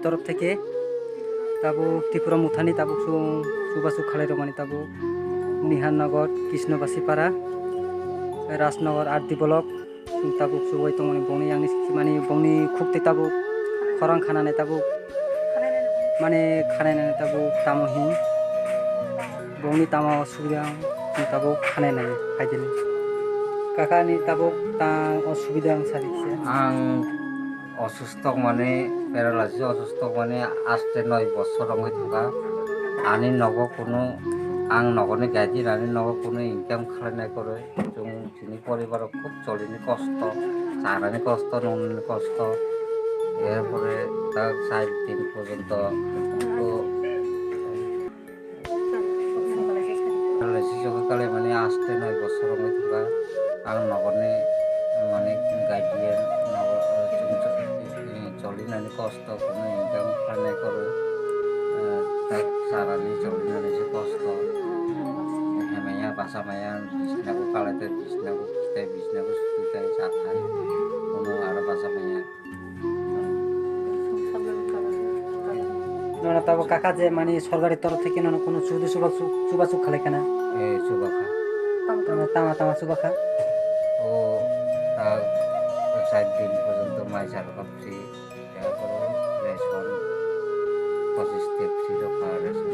তরফ থেকে তাবো ত্রিপুরা মুথানি তাবো সুবাসু খালাই রমানি তাবো নিহাননগর কৃষ্ণবাসীপাড়া রাজনগর আরদি ব্লক তাবো সুবাই তমানি বংনি आंनि माने बंनि खुक्ते ताबो खरां खानानै ताबो माने खानायनानै ताबो तामहि बंनि तामा असुबिदा ताबो खानायनानै फायदिनो काकानि ताबो ता असुबिदा सारिसे आं অসুস্থ মানে প্যারালাইসিস অসুস্থ মানে আস্তে 9 বছর রঙে থাকা আনি নগ কোনো আং নগনে গাইদি রানি নগ কোনো ইনকাম খালাইনাय করে जों जोंनि পরিবারক খুব চলিনি কষ্ট সারানি কষ্ট ননি কষ্ট এরপরে তার 4 দিন পর্যন্ত তো প্যারালাইসিস সকালে মানে আস্তে 9 বছর রঙে থাকা আং নগনে মানে গাইডিয়ান নগর চলিনাनै কষ্ট কোনো ইনকাম খালাইनाय করে tak sarani চলিনাनै যে কষ্ট হেমায়া বাসামায়া বিছনাকো কালাইতে বিছনাকো খিতাই বিছনাকো সুতাই সাথাই কোনো আর বাসামায়া ননা তাবো কাকা যে মানে সরকারি তরফ থেকে ননা কোনো সুবাসু খালাই কেনা এই সুবাখা তামা সুবাখা ও তা 4 দিন পর্যন্ত মাইজার ভাবছি তারপর রেশন 25 তে ফ্রি রখা রেশন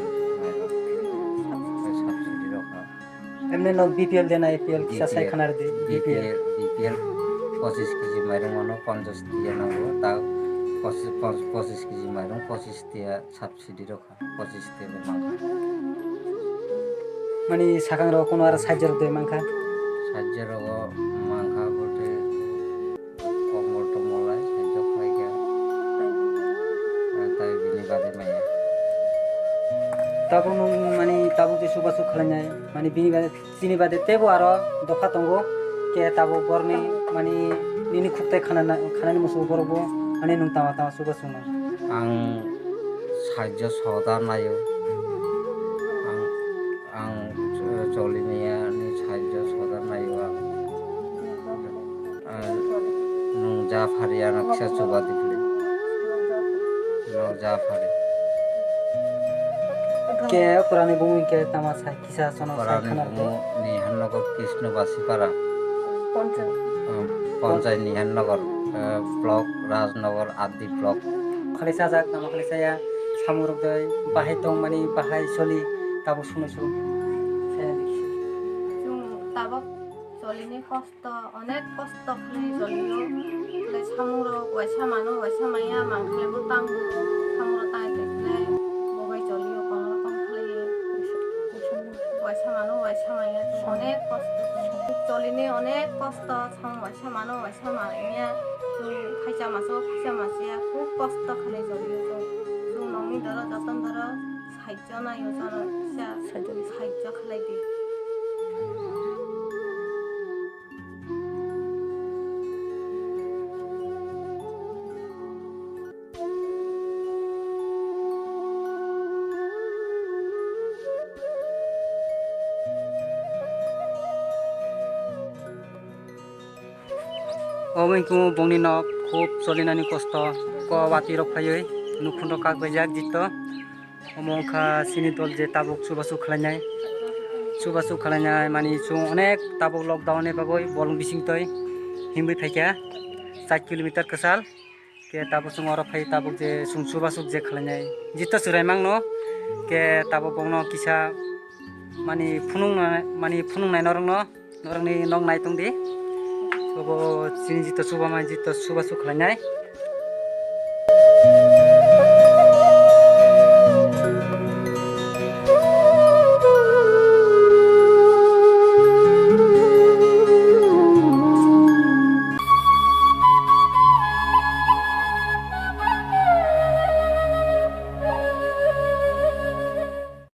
সাবসিডি রখা এমনি নক বিপিএল দেনা এপিএল কিসা সাই খানার দে বিপিএল 25 কেজি মাইরং মানো 50 টিয়া নাও তা 25 কেজি মাইরং 25 টিয়া সাবসিডি রখা 25 টিয়া মাংখা মানে সাকাং র কোনো আর সাহায্য দে মাংখা সাহায্য রগ মাংখা বটে কমর টমলাই সাহায্য খাইগা তাই বিনি বাদে মাইয়া তাবো মানে তাবো যে সুবাসু খালাই মানে বিনি বাদে তেবো আর দফা তঙ্গো কে তাবো বরনি মানে নিনি খুকতে খানানি মুসু বরবো মানে নুং তামা সুবাসু না आं साहाय्य सदा नायो आं चलिनायानि साहाय्य सदा नायो आं नों जाफारिया नक्सा चुबा दिखले नों जाफारि के पुरानी भूमि के तामा साई किसा सनो साई पुरानी खानार दे निहाननगर कृष्णबासीपाड़ा पंचायत निहाननगर ब्लक राजनगर आदि ब्लक खाली साजाक तामा खाली साया सामुरक दे बाहाय दं माने बाहाय सलि ताबो सुनसु साया देखि তাবক চলিনি কষ্ট অনেক কষ্ট খালি চলিও খালি সামুর ওয়াইসা মানু ওয়াইসা মাইয়া মাংখালেবো তাঙ্গু সামুর তাই দেখলে বগাই চলিও কোনো রকম খালি ওয়াইসা মানু ওয়াইসা মাইয়া অনেক কষ্ট চলিনি অনেক কষ্ট সাম ওয়াইসা মানু ওয়াইসা মাইয়া খাইসা মাসিয়া খুব কষ্ট খালি চলিও তো নমি ধর যতন ধর সাহায্য নাই সাহায্য খালাই দি अमैको बंनि न खूब चलिनानि कष्ट क वाति रखायै नुखुन्द काक बैजाक जित अमखा सिनि दल जे ताबुक सुबासु खालायनाय मानि सु अनेक ताबुक लकडाउन ने बागै बलुं बिसिंतै हिमबै फाइका 4 किलोमिटार कसाल के ताबुक सुंग अर फाइ ताबुक जे सुं सुबासु जे खालायनाय जित सुरायमां न के ताबुक बंनो किसा मानि फुनुंनाय नरंनि नंग नायतंदि तो सिनि जित सुबासु खालायनाय